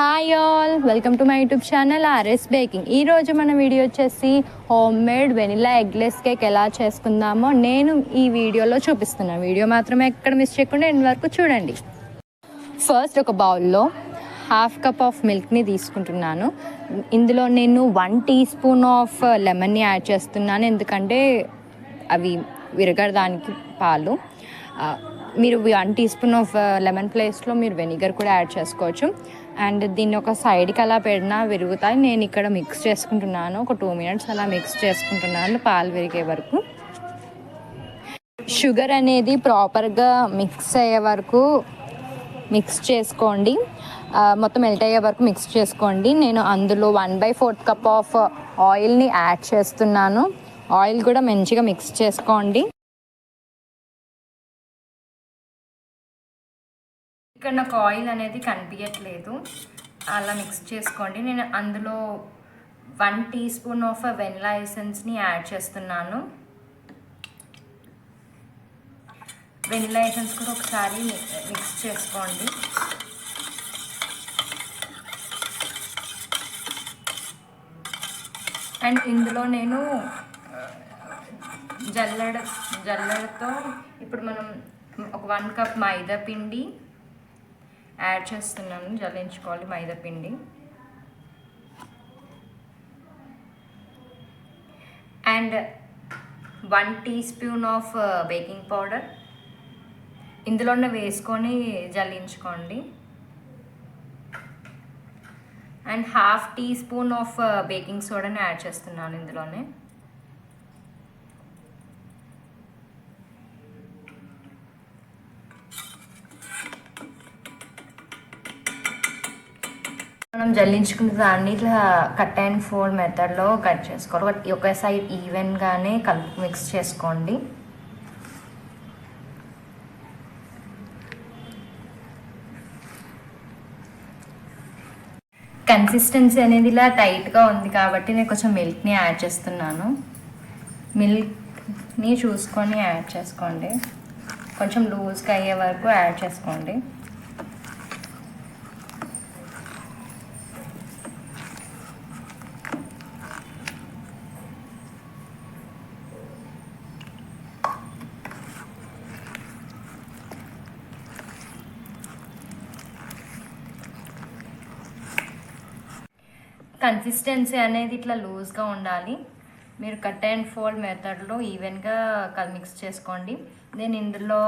Hi all, welcome to my YouTube channel RS baking. ఈరోజు మన video వచ్చేసి home made vanilla eggless cake ఎలా చేసుకుందామో నేను ఈ వీడియోలో చూపిస్తున్నాను. వీడియో మాత్రమే ఎక్కడ మిస్ చేయకుండా ఎండ్ వరకు చూడండి. ఫస్ట్ ఒక బౌల్లో హాఫ్ కప్ ఆఫ్ మిల్క్ని తీసుకుంటున్నాను. ఇందులో నేను 1 టీ స్పూన్ ఆఫ్ లెమన్ని యాడ్ చేస్తున్నాను, ఎందుకంటే అవి విరగడానికి పాలు. మీరు 1 టీ స్పూన్ ఆఫ్ లెమన్ ప్లేస్లో మీరు వెనిగర్ కూడా యాడ్ చేసుకోవచ్చు. అండ్ దీన్ని ఒక సైడ్కి అలా పెడినా విరుగుతాయి. నేను ఇక్కడ మిక్స్ చేసుకుంటున్నాను, ఒక 2 minutes అలా మిక్స్ చేసుకుంటున్నాను పాలు విరిగే వరకు. షుగర్ అనేది ప్రాపర్గా మిక్స్ అయ్యే వరకు మిక్స్ చేసుకోండి, మొత్తం మెల్ట్ అయ్యే వరకు మిక్స్ చేసుకోండి. నేను అందులో 1/4 కప్ ఆఫ్ ఆయిల్ని యాడ్ చేస్తున్నాను. ఆయిల్ కూడా మంచిగా మిక్స్ చేసుకోండి. ఇక్కడ నాకు ఆయిల్ అనేది కనిపించట్లేదు, అలా మిక్స్ చేసుకోండి. నేను అందులో 1 టీ స్పూన్ ఆఫ్ వెనిలా ఎసెన్స్ని యాడ్ చేస్తున్నాను. వెనిలా ఎసెన్స్ కూడా ఒకసారి మిక్స్ చేసుకోండి. అండ్ ఇందులో నేను జల్లెడతో ఇప్పుడు మనం ఒక 1 కప్ మైదా పిండి యాడ్ చేస్తున్నాను. జల్లించుకోవాలి మైదా పిండి. And 1 teaspoon of baking powder ఇందులోనే వేసుకొని జల్లించుకోండి. And 1/2 teaspoon of baking సోడాని యాడ్ చేస్తున్నాను ఇందులోనే. మనం జల్లించుకున్న దాన్ని ఇట్లా కట్ అండ్ ఫోల్డ్ మెథడ్లో కట్ చేసుకోవాలి. ఒక సైడ్ ఈవెన్గానే కలిపి మిక్స్ చేసుకోండి. కన్సిస్టెన్సీ అనేది ఇలా టైట్గా ఉంది కాబట్టి నేను కొంచెం మిల్క్ని యాడ్ చేస్తున్నాను. మిల్క్ని చూసుకొని యాడ్ చేసుకోండి, కొంచెం లూజ్గా అయ్యే వరకు యాడ్ చేసుకోండి. కన్సిస్టెన్సీ అనేది ఇట్లా లూజ్గా ఉండాలి. మీరు కట్ అండ్ ఫోల్డ్ మెథడ్లో ఈవెన్గా మిక్స్ చేసుకోండి. నేను ఇందులో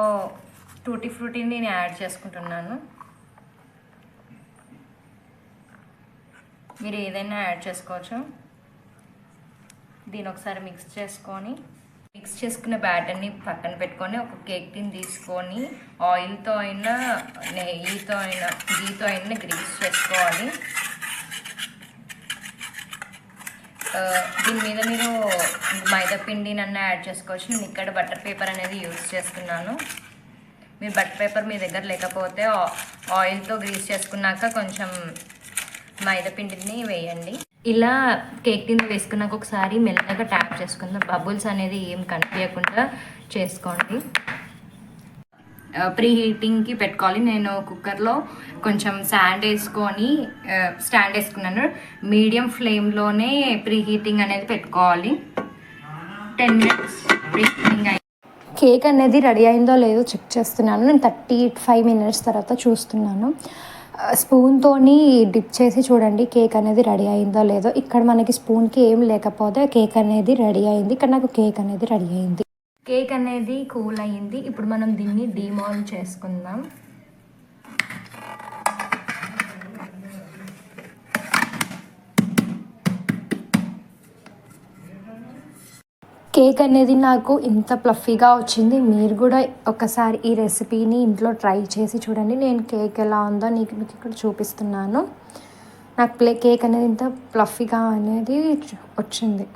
టూటీ ఫ్రూటీని నేను యాడ్ చేసుకుంటున్నాను. మీరు ఏదైనా యాడ్ చేసుకోవచ్చు. దీని ఒకసారి మిక్స్ చేసుకున్న బ్యాటర్ని పక్కన పెట్టుకొని ఒక కేక్ టిన్ తీసుకొని ఆయిల్తో అయినా నెయ్యితో అయినా గీతో అయినా గ్రీస్ చేసుకోవాలి. దీని మీద మీరు మైదా పిండి నన్ను యాడ్ చేసుకోవచ్చు. నేను ఇక్కడ బటర్ పేపర్ అనేది యూజ్ చేస్తున్నాను. మీరు బటర్ పేపర్ మీ దగ్గర లేకపోతే ఆయిల్తో గ్రీస్ చేసుకున్నాక కొంచెం మైదా పిండిని వేయండి. ఇలా కేక్ టిన్ వేసుకున్నాక ఒకసారి మెల్లగా ట్యాప్ చేసుకుందాం. బబుల్స్ అనేది ఏం కనిపించకుండా చేసుకోండి. ప్రీ హీటింగ్కి పెట్టుకోవాలి. నేను కుక్కర్లో కొంచెం స్టాండ్ వేసుకున్నాను. మీడియం ఫ్లేమ్లోనే ప్రీ హీటింగ్ అనేది పెట్టుకోవాలి. 10 minutes ప్రీ హీటింగ్ అయ్యి కేక్ అనేది రెడీ అయిందో లేదో చెక్ చేస్తున్నాను. నేను 35 minutes తర్వాత చూస్తున్నాను. స్పూన్తోని డిప్ చేసి చూడండి కేక్ అనేది రెడీ అయిందో లేదో. ఇక్కడ మనకి స్పూన్కి ఏం లేకపోతే కేక్ అనేది రెడీ అయింది. ఇక్కడ నాకు కేక్ అనేది రెడీ అయింది. కేక్ అనేది కూల్ అయ్యింది. ఇప్పుడు మనం దీన్ని డీమోల్డ్ చేసుకుందాం. కేక్ అనేది నాకు ఇంత ప్లఫీగా వచ్చింది. మీరు కూడా ఒకసారి ఈ రెసిపీని ఇంట్లో ట్రై చేసి చూడండి. నేను కేక్ ఎలా ఉందో మీకు ఇక్కడ చూపిస్తున్నాను. నాకు కేక్ అనేది ఇంత ప్లఫీగా అనేది వచ్చింది.